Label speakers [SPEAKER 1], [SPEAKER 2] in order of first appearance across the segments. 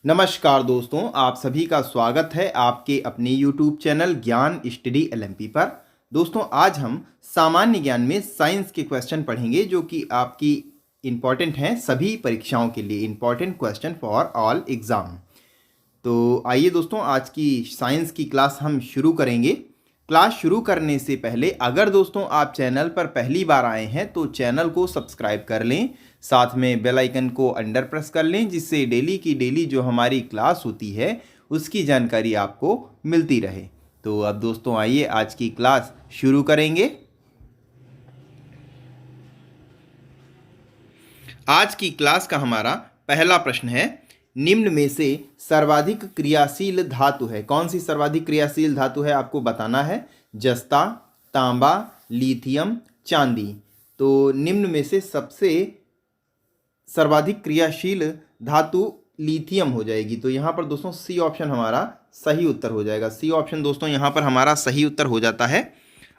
[SPEAKER 1] नमस्कार दोस्तों, आप सभी का स्वागत है आपके अपने YouTube चैनल ज्ञान स्टडी LMP पर। दोस्तों, आज हम सामान्य ज्ञान में साइंस के क्वेश्चन पढ़ेंगे जो कि आपकी इम्पॉर्टेंट हैं सभी परीक्षाओं के लिए। Important question for all exam. तो आइए दोस्तों, आज की साइंस की क्लास हम शुरू करेंगे। क्लास शुरू करने से पहले अगर दोस्तों आप चैनल पर पहली बार आए हैं तो चैनल को सब्सक्राइब कर लें, साथ में बेल आइकन को अंडर प्रेस कर लें, जिससे डेली की डेली जो हमारी क्लास होती है उसकी जानकारी आपको मिलती रहे। तो अब दोस्तों आइए आज की क्लास शुरू करेंगे। आज की क्लास का हमारा पहला प्रश्न है, निम्न में से सर्वाधिक क्रियाशील धातु है। कौन सी सर्वाधिक क्रियाशील धातु है आपको बताना है। जस्ता, तांबा, लिथियम, चांदी। तो निम्न में से सबसे सर्वाधिक क्रियाशील धातु लिथियम हो जाएगी। तो यहाँ पर दोस्तों सी ऑप्शन हमारा सही उत्तर हो जाएगा। सी ऑप्शन दोस्तों यहाँ पर हमारा सही उत्तर हो जाता है।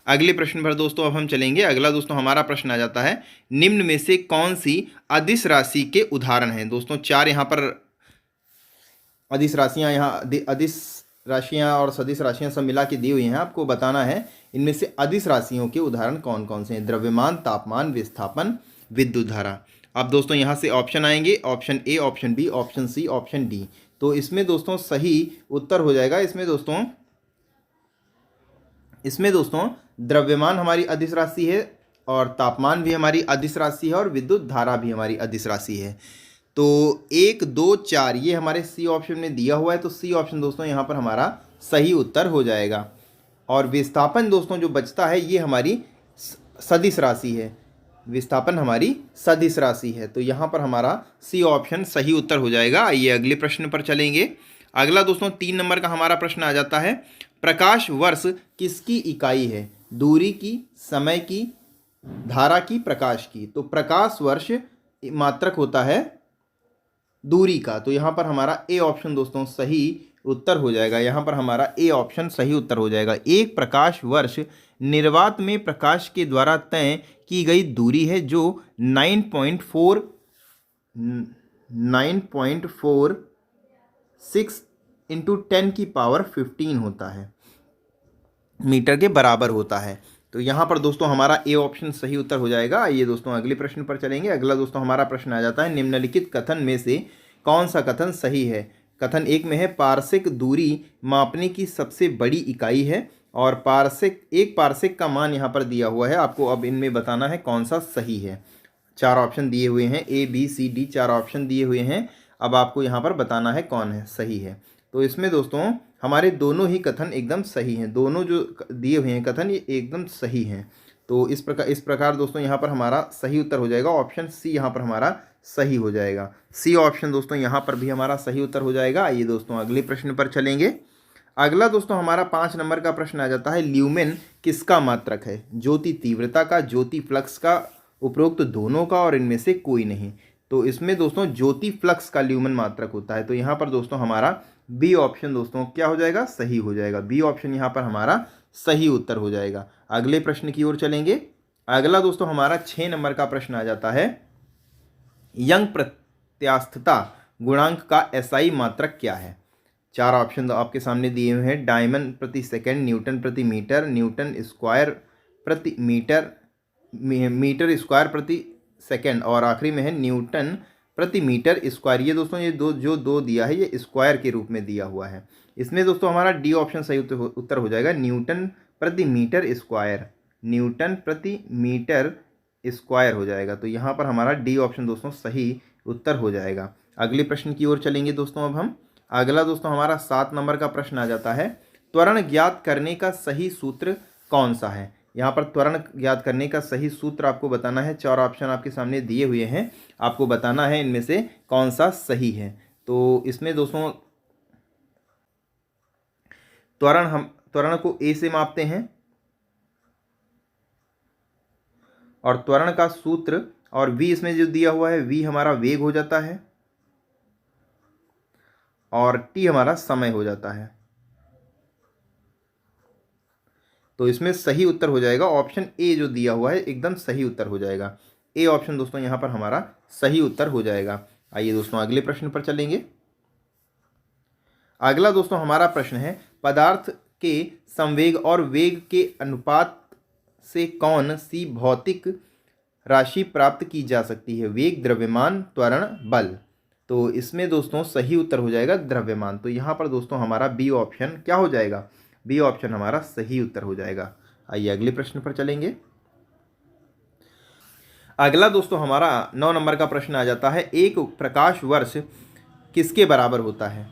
[SPEAKER 1] अगले प्रश्न पर दोस्तों अब हम चलेंगे। अगला दोस्तों हमारा प्रश्न आ जाता है, निम्न में से कौन सी अदिश राशि के उदाहरण हैं। दोस्तों चार यहाँ पर अदिश राशियाँ, अदिश राशियाँ और सदिश राशियाँ सब मिला के दी हुई हैं। आपको बताना है इनमें से अदिश राशियों के उदाहरण कौन कौन से हैं। द्रव्यमान, तापमान, विस्थापन, विद्युत धारा। अब दोस्तों यहाँ से ऑप्शन आएंगे, option A, option B, option C, option D. तो इसमें दोस्तों सही उत्तर हो जाएगा। इसमें दोस्तों द्रव्यमान हमारी अदिश राशि है और तापमान भी हमारी अदिश राशि है और विद्युत धारा भी हमारी अदिश राशि है। तो 1, 2, 4 ये हमारे सी ऑप्शन में दिया हुआ है। तो सी ऑप्शन दोस्तों यहाँ पर हमारा सही उत्तर हो जाएगा। और विस्थापन दोस्तों जो बचता है ये हमारी सदिश राशि है। विस्थापन हमारी सदिश राशि है। तो यहाँ पर हमारा सी ऑप्शन सही उत्तर हो जाएगा। आइए अगले प्रश्न पर चलेंगे। अगला दोस्तों 3 नंबर का हमारा प्रश्न आ जाता है, प्रकाश वर्ष किसकी इकाई है। दूरी की, समय की, धारा की, प्रकाश की। तो प्रकाश वर्ष मात्रक होता है दूरी का। तो यहाँ पर हमारा ए ऑप्शन दोस्तों सही उत्तर हो जाएगा। यहाँ पर हमारा ए ऑप्शन सही उत्तर हो जाएगा। एक प्रकाश वर्ष निर्वात में प्रकाश के द्वारा तय की गई दूरी है जो 9.46 इंटू 10 की पावर 15 होता है, मीटर के बराबर होता है। तो यहाँ पर दोस्तों हमारा ए ऑप्शन सही उत्तर हो जाएगा। आइए दोस्तों अगले प्रश्न पर चलेंगे। अगला दोस्तों हमारा प्रश्न आ जाता है, निम्नलिखित कथन में से कौन सा कथन सही है। कथन 1 में है, पारसिक दूरी मापने की सबसे बड़ी इकाई है। और एक पारसिक का मान यहाँ पर दिया हुआ है। आपको अब इनमें बताना है कौन सा सही है। 4 ऑप्शन दिए हुए हैं, ए, बी, सी, डी, 4 ऑप्शन दिए हुए हैं। अब आपको यहाँ पर बताना है कौन है सही है। तो इसमें दोस्तों हमारे दोनों ही कथन एकदम सही हैं। दोनों जो दिए हुए हैं कथन ये एकदम सही हैं। तो इस प्रकार दोस्तों यहाँ पर हमारा सही उत्तर हो जाएगा। ऑप्शन सी यहाँ पर हमारा सही हो जाएगा। सी ऑप्शन दोस्तों यहाँ पर भी हमारा सही उत्तर हो जाएगा। आइए दोस्तों अगले प्रश्न पर चलेंगे। अगला दोस्तों हमारा 5 नंबर का प्रश्न आ जाता है, ल्यूमेन किसका मात्रक है। ज्योति तीव्रता का, ज्योति फ्लक्स का, उपरोक्त दोनों का और इनमें से कोई नहीं। तो इसमें दोस्तों ज्योति फ्लक्स का ल्यूमेन मात्रक होता है। तो यहाँ पर दोस्तों हमारा बी ऑप्शन दोस्तों क्या हो जाएगा, सही हो जाएगा। बी ऑप्शन यहाँ पर हमारा सही उत्तर हो जाएगा। अगले प्रश्न की ओर चलेंगे। अगला दोस्तों हमारा 6 नंबर का प्रश्न आ जाता है, यंग प्रत्यास्थता गुणांक का एसआई मात्रक क्या है। 4 ऑप्शन आपके सामने दिए हुए हैं, डायमंड प्रति सेकंड, न्यूटन प्रति मीटर, न्यूटन स्क्वायर प्रति मीटर, मीटर स्क्वायर प्रति सेकंड और आखिरी में है न्यूटन प्रति मीटर स्क्वायर। ये दोस्तों ये दो दिया है ये स्क्वायर के रूप में दिया हुआ है। इसमें दोस्तों हमारा डी ऑप्शन सही उत्तर हो जाएगा, न्यूटन प्रति मीटर स्क्वायर। न्यूटन प्रति मीटर स्क्वायर हो जाएगा। तो यहाँ पर हमारा डी ऑप्शन दोस्तों सही उत्तर हो जाएगा। अगले प्रश्न की ओर चलेंगे दोस्तों अब हम। अगला दोस्तों हमारा 7 नंबर का प्रश्न आ जाता है, त्वरण ज्ञात करने का सही सूत्र कौन सा है। यहाँ पर त्वरण ज्ञात करने का सही सूत्र आपको बताना है। 4 ऑप्शन आपके सामने दिए हुए हैं, आपको बताना है इनमें से कौन सा सही है। तो इसमें दोस्तों त्वरण को ए से मापते हैं और त्वरण का सूत्र और v इसमें जो दिया हुआ है v हमारा वेग हो जाता है और t हमारा समय हो जाता है। तो इसमें सही उत्तर हो जाएगा ऑप्शन ए जो दिया हुआ है, एकदम सही उत्तर हो जाएगा। ए ऑप्शन दोस्तों यहाँ पर हमारा सही उत्तर हो जाएगा। आइए दोस्तों अगले प्रश्न पर चलेंगे। अगला दोस्तों हमारा प्रश्न है, पदार्थ के संवेग और वेग के अनुपात से कौन सी भौतिक राशि प्राप्त की जा सकती है? वेग, द्रव्यमान, त्वरण, बल। तो इसमें दोस्तों सही उत्तर हो जाएगा द्रव्यमान। तो यहाँ पर दोस्तों हमारा बी ऑप्शन क्या हो जाएगा? बी ऑप्शन हमारा सही उत्तर हो जाएगा। आइए अगले प्रश्न पर चलेंगे। अगला दोस्तों हमारा 9 नंबर का प्रश्न आ जाता है, एक प्रकाश वर्ष किसके बराबर होता है?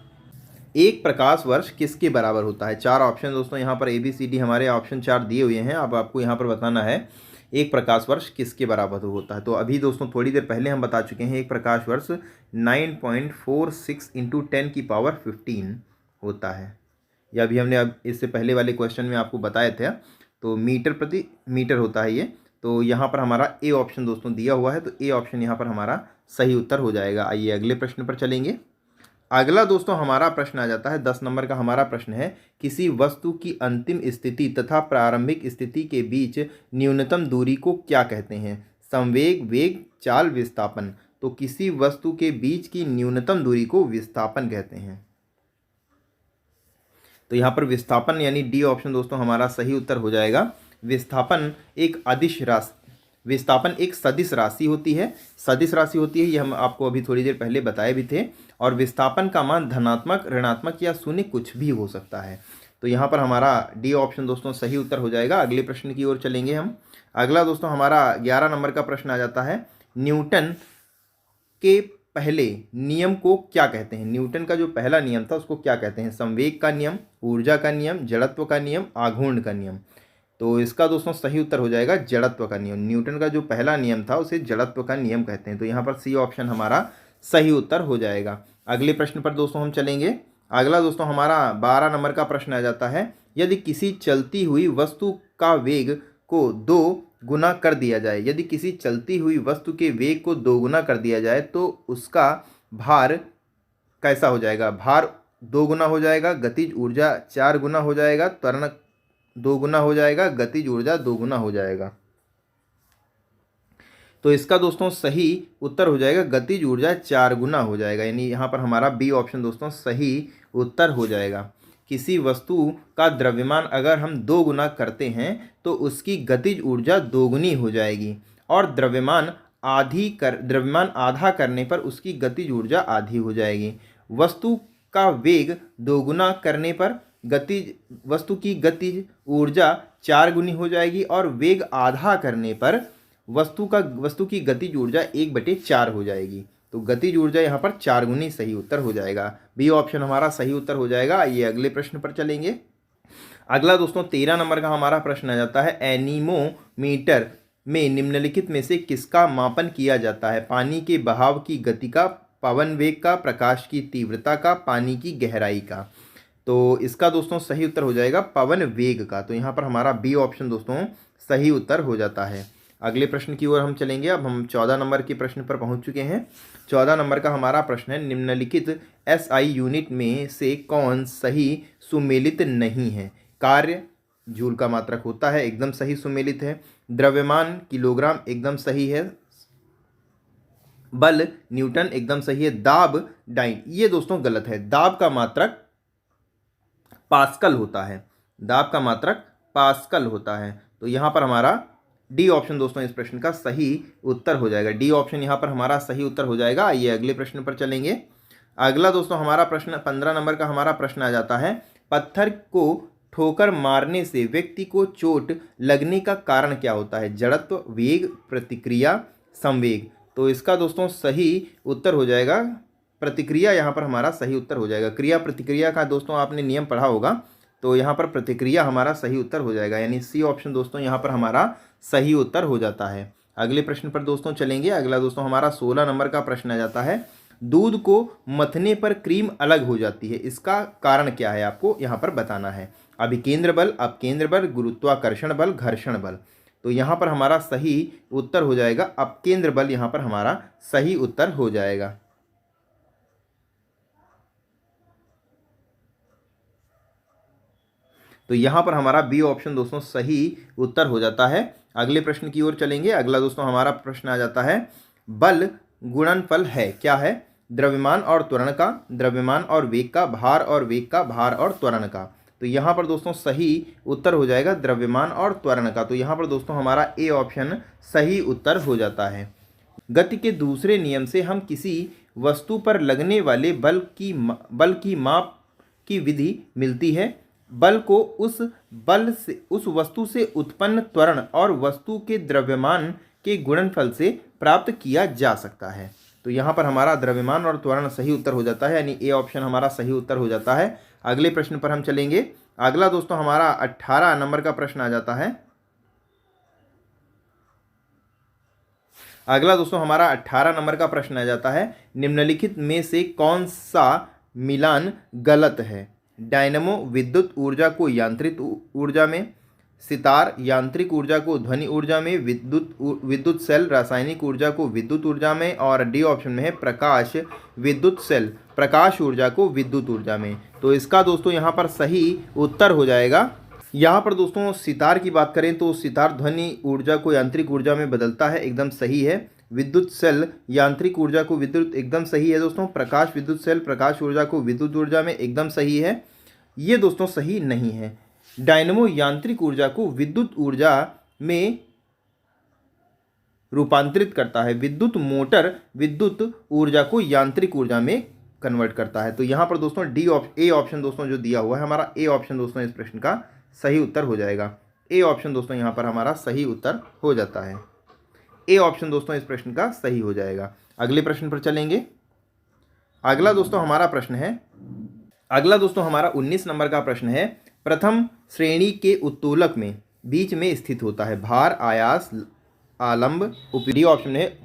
[SPEAKER 1] एक प्रकाश वर्ष किसके बराबर होता है? 4 ऑप्शन दोस्तों यहाँ पर ABCD हमारे ऑप्शन 4 दिए हुए हैं। अब आपको यहाँ पर बताना है एक प्रकाश वर्ष किसके बराबर होता है। तो अभी दोस्तों थोड़ी देर पहले हम बता चुके हैं, एक प्रकाश वर्ष 9.46 × 10⁻15 होता है। यह अभी हमने अब इससे पहले वाले क्वेश्चन में आपको बताए थे। तो मीटर प्रति मीटर होता है ये। तो यहाँ पर हमारा ए ऑप्शन दोस्तों दिया हुआ है, तो ए ऑप्शन यहाँ पर हमारा सही उत्तर हो जाएगा। आइए अगले प्रश्न पर चलेंगे। अगला दोस्तों हमारा प्रश्न आ जाता है 10 नंबर का हमारा प्रश्न है, किसी वस्तु की अंतिम स्थिति तथा प्रारंभिक स्थिति के बीच न्यूनतम दूरी को क्या कहते हैं? संवेग, वेग, चाल, विस्थापन। तो किसी वस्तु के बीच की न्यूनतम दूरी को विस्थापन कहते हैं। तो यहाँ पर विस्थापन यानी डी ऑप्शन दोस्तों हमारा सही उत्तर हो जाएगा। विस्थापन एक अदिश राशि, विस्थापन एक सदिश राशि होती है। सदिश राशि होती है, ये हम आपको अभी थोड़ी देर पहले बताए भी थे। और विस्थापन का मान धनात्मक, ऋणात्मक या शून्य कुछ भी हो सकता है। तो यहाँ पर हमारा डी ऑप्शन दोस्तों सही उत्तर हो जाएगा। अगले प्रश्न की ओर चलेंगे हम। अगला दोस्तों हमारा 11 नंबर का प्रश्न आ जाता है, न्यूटन के पहले नियम को क्या कहते हैं? न्यूटन का जो पहला नियम था उसको क्या कहते हैं? संवेग का नियम, ऊर्जा का नियम, जड़त्व का नियम, आघूर्ण का नियम। तो इसका दोस्तों सही उत्तर हो जाएगा जड़त्व का नियम। न्यूटन का जो पहला नियम था उसे जड़त्व का नियम कहते हैं। तो यहाँ पर सी ऑप्शन हमारा सही उत्तर हो जाएगा। अगले प्रश्न पर दोस्तों हम चलेंगे। अगला दोस्तों हमारा 12 नंबर का प्रश्न आ जाता है, यदि किसी चलती हुई वस्तु का वेग को 2 गुना कर दिया जाए, यदि किसी चलती हुई वस्तु के वेग को 2 गुना कर दिया जाए तो उसका भार कैसा हो जाएगा? भार 2 गुना हो जाएगा, गतिज ऊर्जा 4 गुना हो जाएगा, त्वरण 2 गुना हो जाएगा, गतिज ऊर्जा 2 गुना हो जाएगा। तो इसका दोस्तों सही उत्तर हो जाएगा गतिज ऊर्जा 4 गुना हो जाएगा। यानी यहाँ पर हमारा बी ऑप्शन दोस्तों सही उत्तर हो जाएगा। किसी वस्तु का द्रव्यमान अगर हम 2 गुना करते हैं तो उसकी गतिज ऊर्जा 2 गुनी हो जाएगी, और द्रव्यमान आधा करने पर उसकी गतिज ऊर्जा आधी हो जाएगी। वस्तु का वेग 2 गुना करने पर वस्तु की गतिज ऊर्जा 4 गुनी हो जाएगी, और वेग आधा करने पर वस्तु की गतिज ऊर्जा 1/4 हो जाएगी। तो गतिज ऊर्जा यहाँ पर 4 गुनी सही उत्तर हो जाएगा। बी ऑप्शन हमारा सही उत्तर हो जाएगा। आइए अगले प्रश्न पर चलेंगे। अगला दोस्तों 13 नंबर का हमारा प्रश्न आ जाता है, एनीमोमीटर में निम्नलिखित में से किसका मापन किया जाता है? पानी के बहाव की गति का, पवन वेग का, प्रकाश की तीव्रता का, पानी की गहराई का। तो इसका दोस्तों सही उत्तर हो जाएगा पवन वेग का। तो यहाँ पर हमारा बी ऑप्शन दोस्तों सही उत्तर हो जाता है। अगले प्रश्न की ओर हम चलेंगे। अब हम 14 नंबर के प्रश्न पर पहुंच चुके हैं। 14 नंबर का हमारा प्रश्न है, निम्नलिखित SI यूनिट में से कौन सही सुमेलित नहीं है? कार्य जूल का मात्रक होता है, एकदम सही सुमेलित है। द्रव्यमान किलोग्राम एकदम सही है। बल न्यूटन एकदम सही है। दाब डाइन, ये दोस्तों गलत है। दाब का मात्रक पास्कल होता है। दाब का मात्रक पास्कल होता है। तो यहाँ पर हमारा डी ऑप्शन दोस्तों इस प्रश्न का सही उत्तर हो जाएगा। डी ऑप्शन यहाँ पर हमारा सही उत्तर हो जाएगा। आइए अगले प्रश्न पर चलेंगे। अगला दोस्तों हमारा प्रश्न 15 नंबर का हमारा प्रश्न आ जाता है, पत्थर को ठोकर मारने से व्यक्ति को चोट लगने का कारण क्या होता है? जड़त्व, वेग, प्रतिक्रिया, संवेग। तो इसका दोस्तों सही उत्तर हो जाएगा प्रतिक्रिया। यहाँ पर हमारा सही उत्तर हो जाएगा। क्रिया प्रतिक्रिया का दोस्तों आपने नियम पढ़ा होगा, तो यहाँ पर प्रतिक्रिया हमारा सही उत्तर हो जाएगा। यानी सी ऑप्शन दोस्तों यहाँ पर हमारा सही उत्तर हो जाता है। अगले प्रश्न पर दोस्तों चलेंगे। अगला दोस्तों हमारा 16 नंबर का प्रश्न आ जाता है, दूध को मथने पर क्रीम अलग हो जाती है, इसका कारण क्या है? आपको यहाँ पर बताना है। अभिकेंद्र बल, अपकेंद्र बल, गुरुत्वाकर्षण बल, घर्षण बल। तो यहाँ पर हमारा सही उत्तर हो जाएगा अपकेंद्र बल। यहाँ पर हमारा सही उत्तर हो जाएगा। तो यहाँ पर हमारा बी ऑप्शन दोस्तों सही उत्तर हो जाता है। अगले प्रश्न की ओर चलेंगे। अगला दोस्तों हमारा प्रश्न आ जाता है, बल गुणनफल है, क्या है? द्रव्यमान और त्वरण का, द्रव्यमान और वेग का, भार और वेग का, भार और त्वरण का। तो यहाँ पर दोस्तों सही उत्तर हो जाएगा द्रव्यमान और त्वरण का। तो यहाँ पर दोस्तों हमारा ए ऑप्शन सही उत्तर हो जाता है। गति के दूसरे नियम से हम किसी वस्तु पर लगने वाले बल की माप की विधि मिलती है। बल को उस वस्तु से उत्पन्न त्वरण और वस्तु के द्रव्यमान के गुणनफल से प्राप्त किया जा सकता है। तो यहाँ पर हमारा द्रव्यमान और त्वरण सही उत्तर हो जाता है, यानी ए ऑप्शन हमारा सही उत्तर हो जाता है। अगले प्रश्न पर हम चलेंगे। अगला दोस्तों हमारा 18 नंबर का प्रश्न आ जाता है। अगला दोस्तों हमारा 18 नंबर का प्रश्न आ जाता है, निम्नलिखित में से कौन सा मिलान गलत है? डायनमो विद्युत ऊर्जा को यांत्रिक ऊर्जा में, सितार यांत्रिक ऊर्जा को ध्वनि ऊर्जा में, विद्युत सेल रासायनिक ऊर्जा को विद्युत ऊर्जा में, और डी ऑप्शन में है प्रकाश विद्युत सेल प्रकाश ऊर्जा को विद्युत ऊर्जा में। तो इसका दोस्तों यहाँ पर सही उत्तर हो जाएगा। यहाँ पर दोस्तों सितार की बात करें तो सितार ध्वनि ऊर्जा को यांत्रिक ऊर्जा में बदलता है, एकदम सही है। विद्युत सेल यांत्रिक ऊर्जा को विद्युत, एकदम सही है दोस्तों। प्रकाश विद्युत सेल प्रकाश ऊर्जा को विद्युत ऊर्जा में, एकदम सही है। ये दोस्तों सही नहीं है। डायनमो यांत्रिक ऊर्जा को विद्युत ऊर्जा में रूपांतरित करता है, विद्युत मोटर विद्युत ऊर्जा को यांत्रिक ऊर्जा में कन्वर्ट करता है। तो यहाँ पर दोस्तों ए ऑप्शन दोस्तों जो दिया हुआ है हमारा ए ऑप्शन दोस्तों इस प्रश्न का सही उत्तर हो जाएगा। ए ऑप्शन दोस्तों यहाँ पर हमारा सही उत्तर हो जाता है। ए ऑप्शन दोस्तों इस प्रश्न का सही हो जाएगा। अगले प्रश्न पर चलेंगे। अगला दोस्तों हमारा प्रश्न है, अगला दोस्तों हमारा 19 नंबर का प्रश्न है, प्रथम श्रेणी के उत्तोलक में बीच में स्थित होता है भार, आयास, आलंब, डी ऑप्शन है,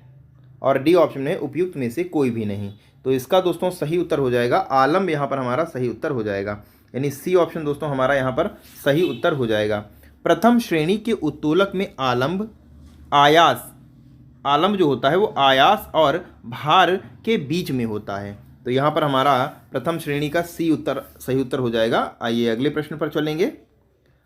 [SPEAKER 1] और डी ऑप्शन है उपयुक्त में से कोई भी नहीं। तो इसका दोस्तों सही उत्तर हो जाएगा आलंब, यहाँ पर हमारा सही उत्तर हो जाएगा, यानी सी ऑप्शन दोस्तों हमारा यहाँ पर सही उत्तर हो जाएगा। प्रथम श्रेणी के उत्तोलक में आलंब, आयास, आलंब जो होता है वो आयास और भार के बीच में होता है। तो यहाँ पर हमारा प्रथम श्रेणी का सी उत्तर सही उत्तर हो जाएगा। आइए अगले प्रश्न पर चलेंगे।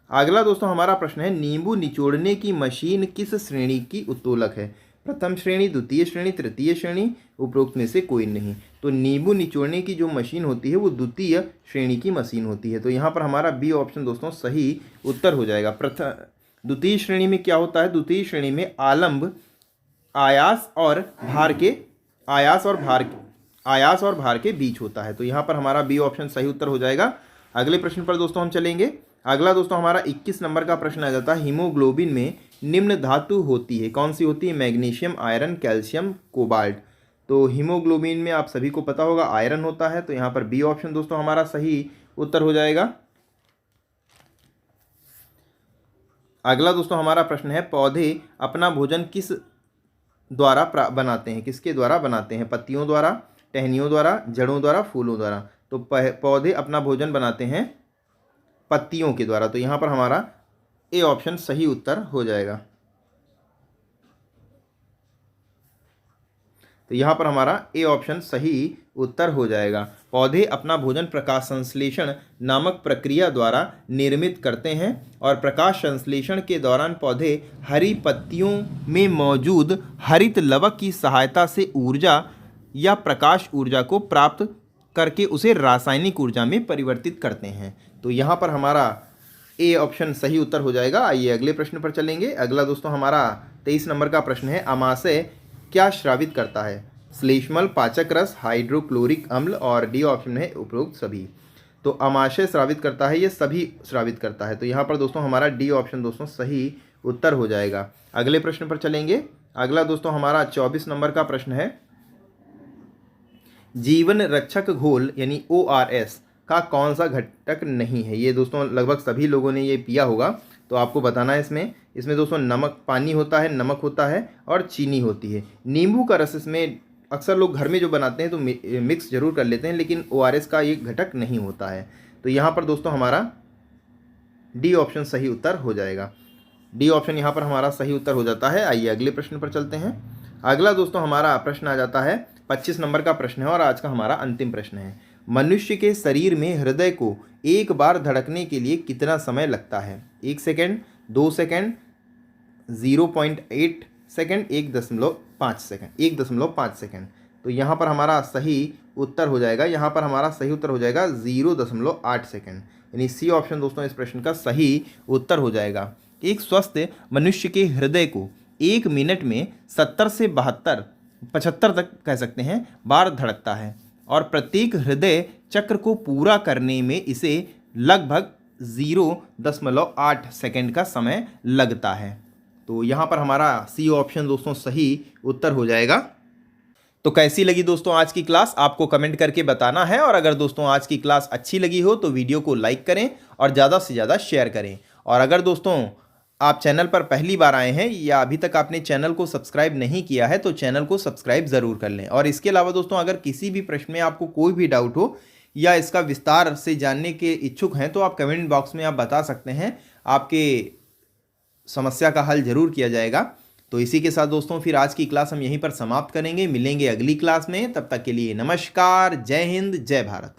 [SPEAKER 1] अगला दोस्तों हमारा प्रश्न है, नींबू निचोड़ने की मशीन किस श्रेणी की उत्तोलक है? प्रथम श्रेणी, द्वितीय श्रेणी, तृतीय श्रेणी, उपरोक्त में से कोई नहीं। तो नींबू निचोड़ने की जो मशीन होती है वो द्वितीय श्रेणी की मशीन होती है। तो यहाँ पर हमारा बी ऑप्शन दोस्तों सही उत्तर हो जाएगा। द्वितीय श्रेणी में क्या होता है? द्वितीय श्रेणी में आलंब आयास और भार के बीच होता है। तो यहाँ पर हमारा बी ऑप्शन सही उत्तर हो जाएगा। अगले प्रश्न पर दोस्तों हम चलेंगे। अगला दोस्तों हमारा 21 नंबर का प्रश्न आ जाता है, हीमोग्लोबिन में निम्न धातु होती है, कौन सी होती है? Magnesium, iron, calcium, cobalt. तो हीमोग्लोबिन में आप सभी को पता होगा आयरन होता है। तो यहाँ पर बी ऑप्शन दोस्तों हमारा सही उत्तर हो जाएगा। अगला दोस्तों हमारा प्रश्न है, पौधे अपना भोजन किस द्वारा बनाते हैं? किसके द्वारा बनाते हैं? पत्तियों द्वारा, टहनियों द्वारा, जड़ों द्वारा, फूलों द्वारा। तो पौधे अपना भोजन बनाते हैं पत्तियों के द्वारा। तो यहाँ पर हमारा ए ऑप्शन सही उत्तर हो जाएगा। तो यहाँ पर हमारा ए ऑप्शन सही उत्तर हो जाएगा। पौधे अपना भोजन प्रकाश संश्लेषण नामक प्रक्रिया द्वारा निर्मित करते हैं, और प्रकाश संश्लेषण के दौरान पौधे हरी पत्तियों में मौजूद हरित लवक की सहायता से ऊर्जा या प्रकाश ऊर्जा को प्राप्त करके उसे रासायनिक ऊर्जा में परिवर्तित करते हैं। तो यहाँ पर हमारा ए ऑप्शन सही उत्तर हो जाएगा। आइए अगले प्रश्न पर चलेंगे। अगला दोस्तों हमारा 23 नंबर का प्रश्न है, अमाशय क्या स्रावित करता है? श्लेष्मल, पाचक रस, हाइड्रोक्लोरिक अम्ल, और डी ऑप्शन है उपरोक्त सभी। तो अमाशय स्रावित करता है, ये सभी स्रावित करता है। तो यहाँ पर दोस्तों हमारा डी ऑप्शन दोस्तों सही उत्तर हो जाएगा। अगले प्रश्न पर चलेंगे। अगला दोस्तों हमारा 24 नंबर का प्रश्न है, जीवन रक्षक घोल यानी ORS का कौन सा घटक नहीं है? ये दोस्तों लगभग सभी लोगों ने ये पिया होगा, तो आपको बताना है इसमें दोस्तों नमक, पानी होता है, नमक होता है, और चीनी होती है। नींबू का रस इसमें अक्सर लोग घर में जो बनाते हैं तो मिक्स जरूर कर लेते हैं, लेकिन ORS का ये घटक नहीं होता है। तो यहाँ पर दोस्तों हमारा डी ऑप्शन सही उत्तर हो जाएगा। डी ऑप्शन यहाँ पर हमारा सही उत्तर हो जाता है। आइए अगले प्रश्न पर चलते हैं। अगला दोस्तों हमारा प्रश्न आ जाता है 25 नंबर का प्रश्न है, और आज का हमारा अंतिम प्रश्न है, मनुष्य के शरीर में हृदय को एक बार धड़कने के लिए कितना समय लगता है? 1 second, 2 second, 0.8 second, 1.5 second, 1.5 second. तो यहाँ पर हमारा सही उत्तर हो जाएगा, यहाँ पर हमारा सही उत्तर हो जाएगा 0.8 सेकेंड, यानी सी ऑप्शन दोस्तों इस प्रश्न का सही उत्तर हो जाएगा। एक स्वस्थ मनुष्य के हृदय को 1 मिनट में 70 से 75 तक कह सकते हैं बार धड़कता है, और प्रत्येक हृदय चक्र को पूरा करने में इसे लगभग 0.8 सेकेंड का समय लगता है। तो यहाँ पर हमारा सी ऑप्शन दोस्तों सही उत्तर हो जाएगा। तो कैसी लगी दोस्तों आज की क्लास, आपको कमेंट करके बताना है, और अगर दोस्तों आज की क्लास अच्छी लगी हो तो वीडियो को लाइक करें और ज़्यादा से ज़्यादा शेयर करें। और अगर दोस्तों आप चैनल पर पहली बार आए हैं या अभी तक आपने चैनल को सब्सक्राइब नहीं किया है तो चैनल को सब्सक्राइब ज़रूर कर लें। और इसके अलावा दोस्तों अगर किसी भी प्रश्न में आपको कोई भी डाउट हो या इसका विस्तार से जानने के इच्छुक हैं तो आप कमेंट बॉक्स में आप बता सकते हैं, आपके समस्या का हल ज़रूर किया जाएगा। तो इसी के साथ दोस्तों फिर आज की क्लास हम यहीं पर समाप्त करेंगे, मिलेंगे अगली क्लास में। तब तक के लिए नमस्कार, जय हिंद, जय भारत।